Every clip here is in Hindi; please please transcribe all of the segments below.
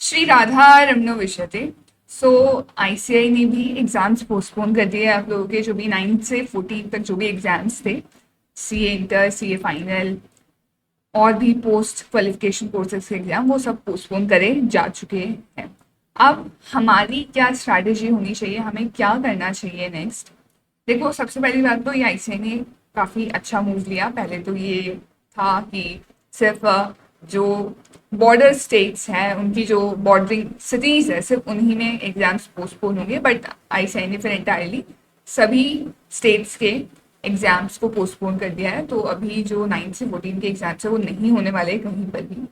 श्री राधा रमनो विशते। सो आईसीआई ने भी एग्जाम्स पोस्टपोन कर दिए आप लोगों के, जो भी 9 से 14 तक जो भी एग्जाम्स थे, सीए इंटर, सीए फाइनल और भी पोस्ट क्वालिफिकेशन कोर्सेज के एग्जाम, वो सब पोस्टपोन करे जा चुके हैं। अब हमारी क्या स्ट्रैटेजी होनी चाहिए, हमें क्या करना चाहिए नेक्स्ट? देखो, सबसे पहली बात तो ये आईसीआई ने काफ़ी अच्छा मूव लिया। पहले तो ये था कि सिर्फ जो बॉर्डर स्टेट्स हैं, उनकी जो बॉर्डरिंग सिटीज़ है, सिर्फ उन्हीं में एग्जाम्स पोस्टपोन होंगे। बट आईसीआई ने फिर इंटायरली सभी स्टेट्स के एग्जाम्स को पोस्टपोन कर दिया है। तो अभी जो 9 से 14 के एग्जाम्स है वो नहीं होने वाले कहीं पर भी।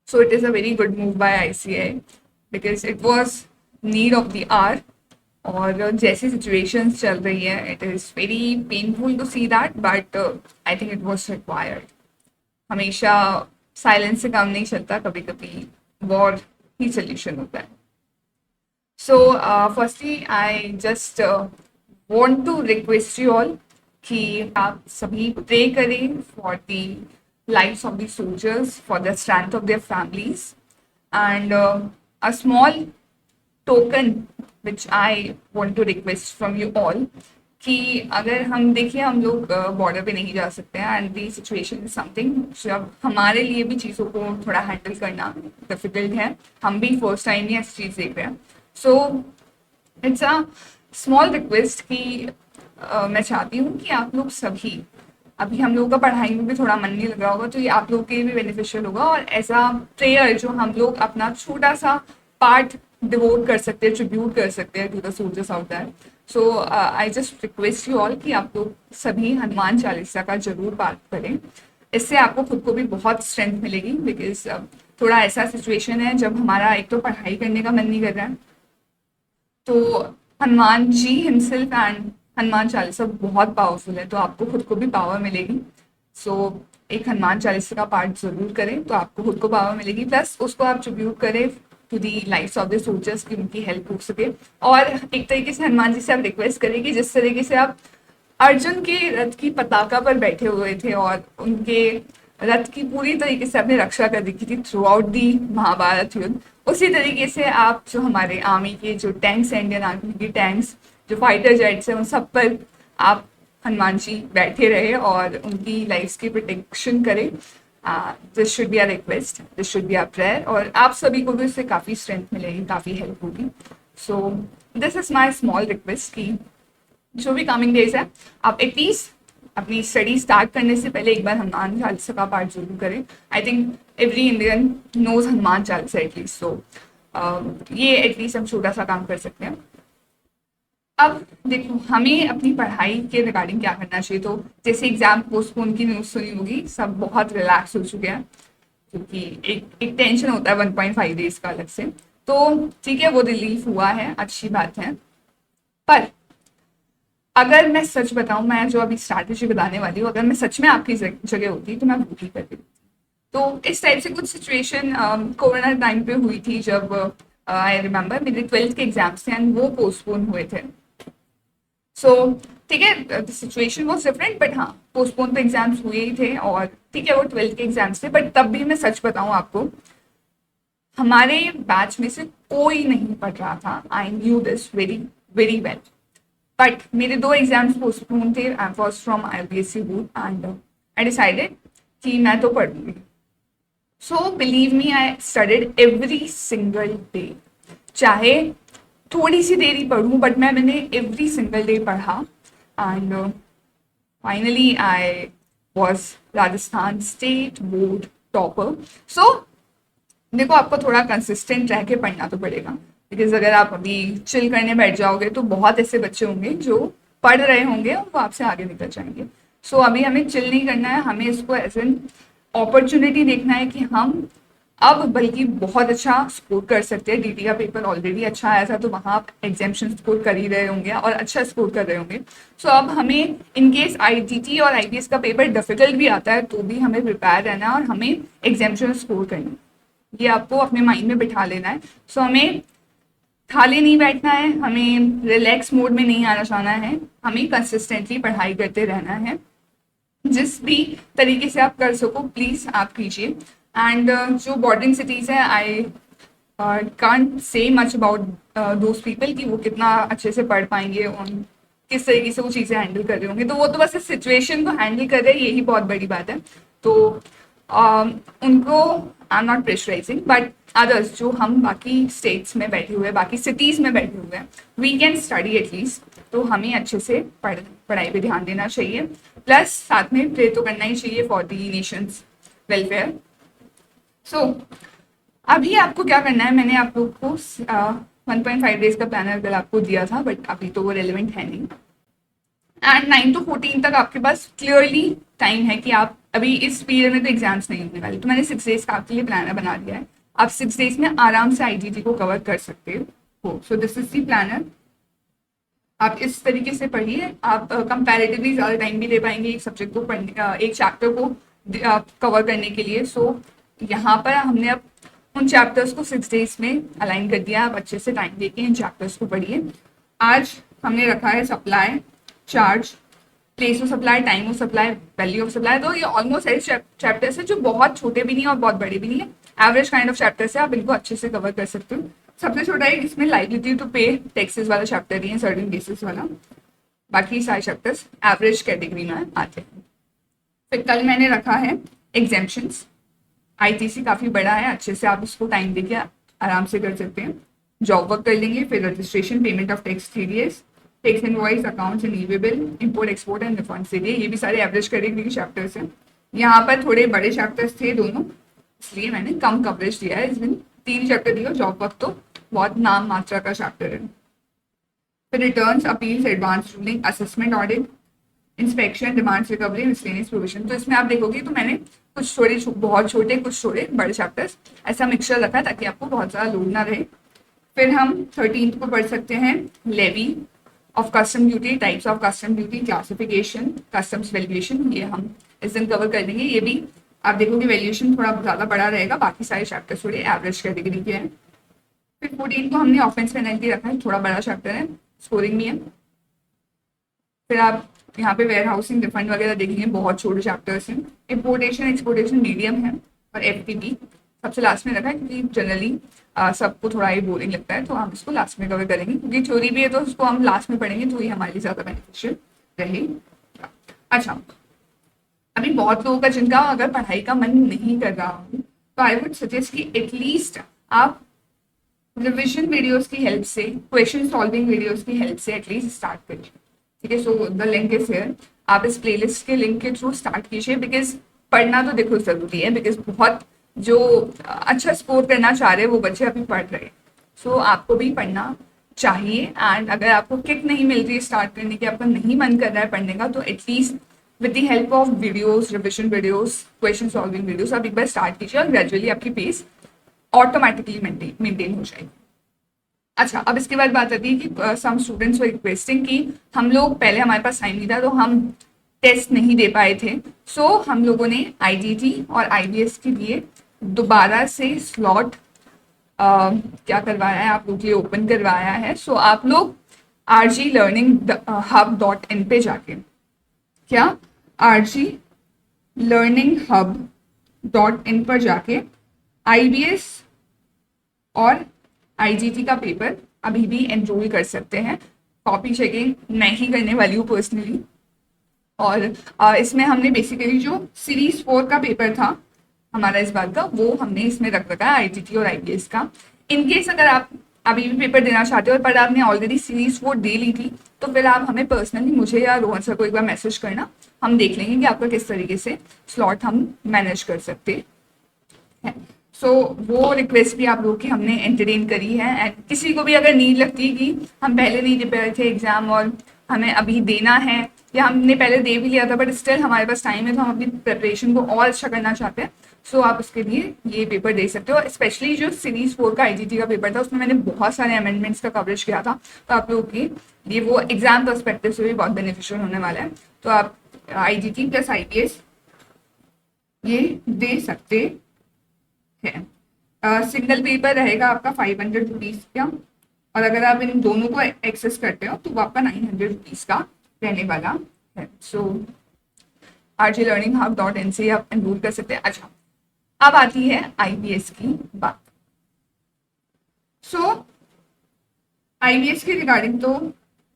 So it is a very good move by ICI because it was need of the hour. और जैसी सिचुएशंस चल रही है, it is very painful to see that, but I think it was required. हमेशा साइलेंस से काम नहीं चलता, कभी कभी वॉर ही सोल्यूशन होता है। So firstly I just want to request you all कि आप सभी प्रे करें for the lives of the soldiers, for the strength of their families, and a small token which I want to request from you all कि अगर हम देखिए, हम लोग बॉर्डर पे नहीं जा सकते हैं and the situation is something जब हमारे लिए भी चीज़ों को थोड़ा हैंडल करना डिफिकल्ट है। हम भी फर्स्ट टाइम ही ऐसी चीज़ देख रहे हैं। So it's a small request कि मैं चाहती हूँ कि आप लोग सभी, अभी हम लोगों का पढ़ाई में भी थोड़ा मन नहीं लग रहा होगा, तो ये आप लोग के लिए भी बेनिफिशियल होगा। और ऐसा प्रेयर जो हम लोग अपना छोटा सा पार्ट डिवोट कर सकते हैं, ट्रिब्यूट कर सकते हैं to the soldiers out there. So I just request you all कि आप लोग सभी हनुमान चालीसा का जरूर पाठ करें। इससे आपको खुद को भी बहुत स्ट्रेंथ मिलेगी बिकॉज थोड़ा ऐसा सिचुएशन है जब हमारा एक तो पढ़ाई करने का मन नहीं कर रहा है, तो हनुमान जी हिमसेल्फ एंड हनुमान चालीसा बहुत पावरफुल है, तो आपको खुद को भी पावर मिलेगी। सो एक हनुमान चालीसा का पार्ट जरूर करें तो आपको खुद को पावर मिलेगी, प्लस उसको आप ट्रिब्यूट करें to the lifes of the soldiers की उनकी हेल्प हो सके। और एक तरीके से हनुमान जी से आप रिक्वेस्ट करें कि जिस तरीके से आप अर्जुन के रथ की पताका पर बैठे हुए थे और उनके रथ की पूरी तरीके से आपने रक्षा कर रखी थी थ्रू आउट दी महाभारत युद्ध, उसी तरीके से आप जो हमारे आर्मी के जो टैंक्स हैं, इंडियन आर्मी की टैंक्स, जो फाइटर जेट्स हैं, उन सब पर आप हनुमान जी बैठे रहे और उनकी लाइफ्स की प्रोटेक्शन करें। This should be a request, this should be a prayer, और आप सभी को भी इससे काफ़ी स्ट्रेंथ मिलेगी, काफ़ी हेल्प होगी। So this is my small request कि जो भी कमिंग डेज है, आप एटलीस्ट अपनी स्टडी स्टार्ट करने से पहले एक बार हनुमान चालीसा का पाठ जरूर करें। I think every Indian knows Hanuman Chalisa at least. So ये एटलीस्ट हम छोटा सा काम कर सकते हैं। अब देखो, हमें अपनी पढ़ाई के रिगार्डिंग क्या करना चाहिए। तो जैसे एग्जाम पोस्टपोन की न्यूज़ सुनी होगी, सब बहुत रिलैक्स हो चुके हैं क्योंकि एक टेंशन होता है 1.5 डेज का अलग से। तो ठीक है, वो रिलीफ हुआ है, अच्छी बात है। पर अगर मैं सच बताऊं, मैं जो अभी स्ट्रैटेजी बताने वाली हूँ, अगर मैं सच में आपकी जगह होती तो मैं वो ही करती। तो इस टाइप से कुछ सिचुएशन कोरोना टाइम पे हुई थी जब आई रिमेम्बर मेरे 12th के एग्जाम्स थे एंड वो पोस्टपोन हुए थे। सो ठीक है, the situation was different, but हाँ, पोस्टपोन तो एग्जाम्स हुए ही थे। और ठीक है, वो 12th के एग्जाम्स थे, बट तब भी मैं सच बताऊं आपको, हमारे बैच में से कोई नहीं पढ़ रहा था। I knew this very very well, but मेरे 2 एग्जाम्स पोस्टपोन थे। I was from IUPAC board and I decided कि मैं तो पढ़ूंगी। So believe me, I studied every single day, चाहे थोड़ी सी देरी पढ़ूं, बट मैंने एवरी सिंगल डे पढ़ा and finally I was Rajasthan state board topper. So देखो, आपको थोड़ा कंसिस्टेंट रह के पढ़ना तो पड़ेगा बिकॉज अगर आप अभी चिल करने बैठ जाओगे तो बहुत ऐसे बच्चे होंगे जो पढ़ रहे होंगे और वो आपसे आगे निकल जाएंगे। सो अभी हमें चिल नहीं करना है, हमें इसको एज एन अपॉर्चुनिटी देखना है कि हम अब बल्कि बहुत अच्छा स्कोर कर सकते हैं। डीटी का पेपर ऑलरेडी अच्छा आया था, तो वहाँ आप एग्जामेशन स्कोर कर ही रहे होंगे और अच्छा स्कोर कर रहे होंगे। सो अब हमें इनकेस आईटीटी और आईपीएस का पेपर डिफिकल्ट भी आता है तो भी हमें प्रिपेयर रहना है और हमें एग्जामेशन स्कोर करनी है। ये आपको अपने माइंड में बिठा लेना है। सो हमें खाली नहीं बैठना है, हमें रिलैक्स मोड में नहीं आना चाहना है, हमें कंसिस्टेंटली पढ़ाई करते रहना है। जिस भी तरीके से आप कर सको प्लीज़ आप कीजिए। एंड जो बॉर्डरिंग सिटीज़ हैं, I can't say much about those people कि वो कितना अच्छे से पढ़ पाएंगे और किस तरीके से वो चीज़ें हैंडल कर रहे होंगे। तो वो तो बस इस सिचुएशन को हैंडल कर रहे हैं, यही बहुत बड़ी बात है। तो उनको I am not pressurising, but others जो हम बाकी स्टेट्स में बैठे हुए हैं, बाकी सिटीज़ में बैठे हुए हैं, वी कैन स्टडी एटलीस्ट। तो हमें अच्छे से पढ़ाई पे ध्यान देना चाहिए, प्लस साथ में प्रे तो करना ही चाहिए फॉर दी नेशंस वेलफेयर। सो अभी आपको क्या करना है, मैंने आप लोग को 1.5 डेज का प्लानर कल आपको दिया था, बट अभी तो वो रेलिवेंट है नहीं। एंड 9 to 14 तक आपके पास क्लियरली टाइम है कि आप अभी इस पीरियड में तो एग्जाम्स नहीं होने वाले, तो मैंने 6 डेज का आपके लिए प्लानर बना दिया है। आप 6 डेज में आराम से आईजीटी को कवर कर सकते हो। So this is the planner. आप इस तरीके से पढ़िए, आप कंपैरेटिवली ज़्यादा टाइम भी दे पाएंगे एक सब्जेक्ट को पढ़ने, एक चैप्टर को कवर करने के लिए। सो यहाँ पर हमने अब उन चैप्टर्स को 6 डेज में अलाइन कर दिया। आप अच्छे से टाइम देके इन चैप्टर्स को पढ़िए। आज हमने रखा है supply, charge, place of supply, time of supply, value of supply. तो ये ऑलमोस्ट ऐसे चैप्टर्स है जो बहुत छोटे भी नहीं और बहुत बड़े भी नहीं है, एवरेज काइंड ऑफ चैप्टर्स है, आप इनको अच्छे से कवर कर सकते हो। सबसे छोटा है इसमें लाइबिलिटी टू पे टैक्सेस वाला चैप्टर ही है, सर्टेन केसेस वाला। बाकी सारे चैप्टर्स एवरेज कैटेगरी में आते हैं। फिर कल मैंने रखा है एग्जेम्पशंस। आईटीसी काफ़ी बड़ा है, अच्छे से आप इसको टाइम देके आराम से कर सकते हैं। जॉब वर्क कर लेंगे, फिर registration, payment of tax TDS, tax invoice, accounts receivable, import export and refunds area. ये भी सारे एवरेज कैटेगरी के चैप्टर्स हैं। यहाँ पर थोड़े बड़े चैप्टर्स थे दोनों, इसलिए मैंने कम कवरेज दिया है। इसमें 3 चैप्टर दिया, जॉब वर्क तो बहुत नाम मात्रा का चैप्टर है। फिर returns, appeals, advance ruling, assessment audit, inspection, demands recovery, miscellaneous provision. तो इसमें आप देखोगे तो मैंने कुछ थोड़े बहुत छोटे, कुछ थोड़े बड़े चैप्टर्स ऐसा मिक्सचर रखा है ताकि आपको बहुत ज़्यादा लोड ना रहे। फिर हम 13th को पढ़ सकते हैं levy of custom duty, types of custom duty, classification, customs valuation. ये हम इस दिन कवर कर देंगे। ये भी आप देखोगे वैल्यूएशन थोड़ा ज़्यादा बड़ा रहेगा, बाकी सारे चैप्टर्स थोड़े एवरेज कैटेगरी के हैं। फिर 14 को हमने ऑफेंस पेनल्टी रखा है, थोड़ा बड़ा चैप्टर है, स्कोरिंग भी है। फिर आप यहाँ पे वेयर हाउसिंग, रिफंड वगैरह देखेंगे, बहुत छोटे चैप्टर्स हैं। इम्पोर्टेशन एक्सपोर्टेशन मीडियम है, और FTP सबसे लास्ट में रखा है क्योंकि जनरली सबको थोड़ा ही बोरिंग लगता है, तो हम इसको लास्ट में कवर करेंगे क्योंकि थ्योरी भी है, तो उसको हम लास्ट में पढ़ेंगे तो ये हमारे लिए ज़्यादा बेनिफिशियल रहेगा। अच्छा, अभी बहुत लोगों का जिनका अगर पढ़ाई का मन नहीं कर रहा हो, तो आई वुड सजेस्ट कि एटलीस्ट आप रिविजन वीडियोस की हेल्प से, क्वेश्चन सॉल्विंग वीडियोस की हेल्प से एटलीस्ट स्टार्ट करिए। ठीक है, so the link is here. आप इस प्लेलिस्ट के लिंक के थ्रू स्टार्ट कीजिए, बिकॉज पढ़ना तो देखो जरूरी है, बिकॉज बहुत जो अच्छा स्कोर करना चाह रहे हैं वो बच्चे अभी पढ़ रहे हैं। सो आपको भी पढ़ना चाहिए। एंड अगर आपको किक नहीं मिल रही है स्टार्ट करने की, आपका नहीं मन कर रहा है पढ़ने का, तो at least with the help of videos, revision videos, question solving videos आप एक बार स्टार्ट कीजिए और ग्रेजुअली आपकी पेस ऑटोमेटिकली मेंटेन हो जाएगी। अच्छा, अब इसके बाद बात आती है कि सम स्टूडेंट्स वर रिक्वेस्टिंग कि हम लोग पहले हमारे पास टाइम नहीं था तो हम टेस्ट नहीं दे पाए थे। सो हम लोगों ने IGT और IBS के लिए दोबारा से स्लॉट क्या करवाया है, आप लोग के लिए ओपन करवाया है। सो आप लोग rglearninghub.in पे जाके, क्या rglearninghub.in पर जाके IBS और IGT का पेपर अभी भी एनरोल कर सकते हैं। कॉपी चेकिंग मैं ही करने वाली हूँ पर्सनली, और इसमें हमने बेसिकली जो सीरीज 4 का पेपर था हमारा इस बार का, वो हमने इसमें रख रखा है IGT और IBS का। इनकेस अगर आप अभी भी पेपर देना चाहते हो पर आपने ऑलरेडी सीरीज 4 दे ली थी, तो फिर आप हमें पर्सनली, मुझे या रोहन सर को एक बार मैसेज करना, हम देख लेंगे कि आपका किस तरीके से स्लॉट हम मैनेज कर सकते हैं। सो वो रिक्वेस्ट भी आप लोग की हमने एंटरटेन करी है। एंड किसी को भी अगर नीड लगती है कि हम पहले नहीं दे पाए थे एग्जाम और हमें अभी देना है, या हमने पहले दे भी लिया था बट स्टिल हमारे पास टाइम है तो हम अपनी प्रिपरेशन को और अच्छा करना चाहते हैं, सो आप उसके लिए ये पेपर दे सकते हो। स्पेशली जो सीरीज 4 का IGT का पेपर था, उसमें मैंने बहुत सारे अमेंडमेंट्स का कवरेज किया था, तो आप लोगों के लिए वो एग्जाम पर्सपेक्टिव से भी बहुत बेनिफिशियल होने वाला है। तो आप IGT प्लस IBS ये दे सकते हैं। सिंगल पेपर रहेगा आपका 500 रुपीज़ का, और अगर आप इन दोनों को एक्सेस करते हो तो वो आपका 900 रुपीज़ का रहने वाला है। सो rglearninghub.in से आप एनरोल कर सकते हैं। अच्छा, अब आती है IBS की बात। सो आईबीएस के रिगार्डिंग तो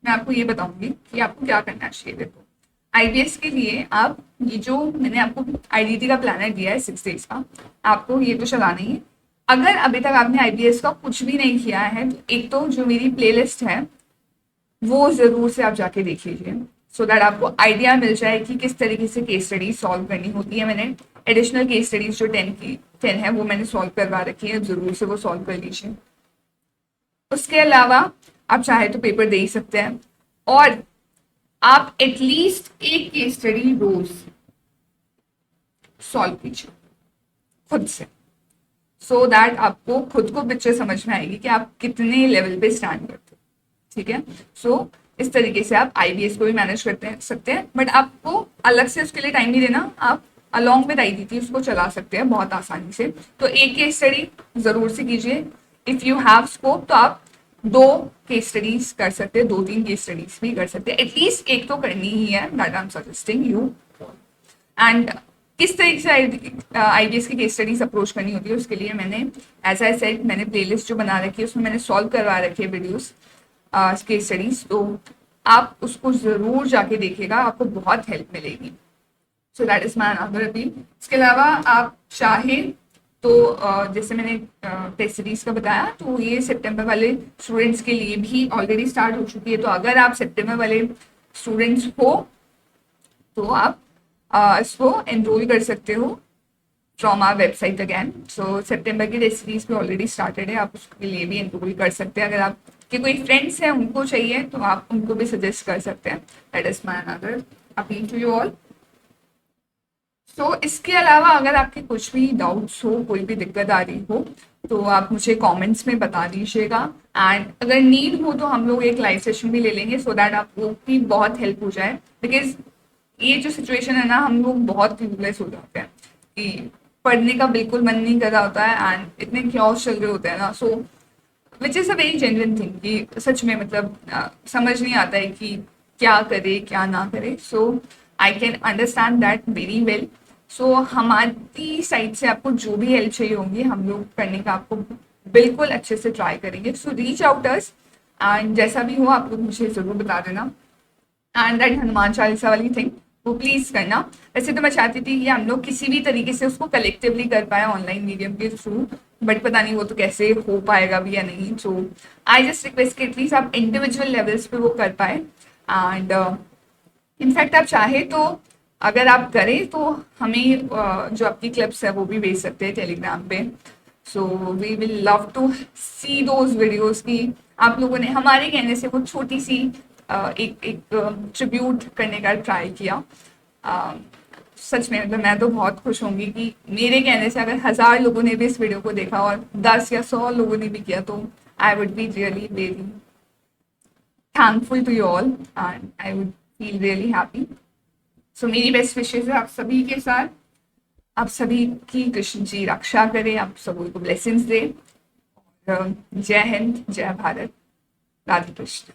मैं आपको ये बताऊंगी कि आपको क्या करना चाहिए। देखो, आईबीएस के लिए आप ये जो मैंने आपको आईडीटी का प्लानर दिया है 6 days का, आपको ये तो चलाना ही है। अगर अभी तक आपने आईबीएस का कुछ भी नहीं किया है तो एक तो जो मेरी प्लेलिस्ट है वो जरूर से आप जाके देख लीजिए, सो दैट आपको आइडिया मिल जाए कि किस तरीके से केस स्टडी सॉल्व करनी होती है। मैंने एडिशनल केस स्टडीज जो 10 है वो मैंने सॉल्व करवा रखी है, जरूर से वो सॉल्व कर लीजिए। उसके अलावा आप चाहे तो पेपर दे ही सकते हैं, और आप एटलीस्ट एक केस स्टडी रोज सॉल्व कीजिए खुद से, सो दैट आपको खुद को पिक्चर समझ में आएगी कि आप कितने लेवल पे स्टैंड करते हो। ठीक है, सो इस तरीके से आप आईबीएस को भी मैनेज करते सकते हैं, बट आपको अलग से उसके लिए टाइम नहीं देना। आप अलॉन्ग विद आईडीटी उसको चला सकते हैं बहुत आसानी से। तो एक केस स्टडी जरूर से कीजिए। इफ यू हैव स्कोप तो आप 2 केस स्टडीज कर सकते हैं, 2-3 केस स्टडीज भी कर सकते हैं, एटलीस्ट एक तो करनी ही है। That I am suggesting you. And किस तरीके से आईबीएस की केस स्टडीज अप्रोच करनी होती है उसके लिए मैंने, एज आई सेड, मैंने प्लेलिस्ट जो बना रखी है उसमें मैंने सॉल्व करवा रखी है वीडियोस केस स्टडीज, तो आप उसको जरूर जाके देखिएगा, आपको बहुत हेल्प मिलेगी। So that is my another appeal. इसके अलावा आप चाहे तो जैसे मैंने टेस्ट सीरीज का बताया, तो ये सितंबर वाले स्टूडेंट्स के लिए भी ऑलरेडी स्टार्ट हो चुकी है। तो अगर आप सितंबर वाले स्टूडेंट्स हो तो आप इसको एनरोल कर सकते हो फ्रॉम आवर वेबसाइट अगैन। सो सितंबर की टेस्ट सीरीज भी ऑलरेडी स्टार्टेड है, आप उसके लिए भी एनरोल कर सकते हैं। अगर आपके कोई फ्रेंड्स हैं उनको चाहिए तो आप उनको भी सजेस्ट कर सकते हैं। That is my another appeal to you all. तो इसके अलावा अगर आपके कुछ भी डाउट्स हो, कोई भी दिक्कत आ रही हो, तो आप मुझे कमेंट्स में बता दीजिएगा। एंड अगर नीड हो तो हम लोग एक लाइव सेशन भी ले लेंगे, सो दैट आपको भी बहुत हेल्प हो जाए। बिकॉज ये जो सिचुएशन है ना, हम लोग बहुत यूजलेस हो जाते हैं कि पढ़ने का बिल्कुल मन नहीं कर रहा होता है, एंड इतने क्योस चल रहे होते हैं ना, so which is a very genuine thing कि सच में मतलब समझ नहीं आता है कि क्या करे क्या ना करे। So I can understand that very well. So हमारी साइड से आपको जो भी हेल्प चाहिए होगी हम लोग करने का आपको बिल्कुल अच्छे से ट्राई करेंगे। सो रीच आउट अस, एंड जैसा भी हो आप लोग मुझे ज़रूर बता देना। एंड दैट हनुमान चालीसा वाली थिंग वो प्लीज़ करना। वैसे तो मैं चाहती थी कि हम लोग किसी भी तरीके से उसको कलेक्टिवली कर पाए ऑनलाइन मीडियम के थ्रू, बट पता नहीं वो तो कैसे हो पाएगा भी या नहीं। सो आई जस्ट रिक्वेस्ट कि एटलीस्ट आप इंडिविजुअल लेवल्स पे वो कर पाए। एंड इनफैक्ट आप चाहे तो अगर आप करें तो हमें जो आपकी क्लिप्स है वो भी भेज सकते हैं टेलीग्राम पे। So we will love to see those videos की आप लोगों ने हमारे कहने से वो छोटी सी एक ट्रिब्यूट करने का ट्राई किया। सच में मतलब मैं तो बहुत खुश होंगी कि मेरे कहने से अगर 1000 लोगों ने भी इस वीडियो को देखा और 10 या 100 लोगों ने भी किया तो I would be really very thankful to you all, and I would feel really happy. So मेरी बेस्ट विशेष है आप सभी के साथ। आप सभी की कृष्ण जी रक्षा करें, आप सभी को ब्लेसिंग्स दे। जय हिंद, जय भारत, राधे कृष्ण।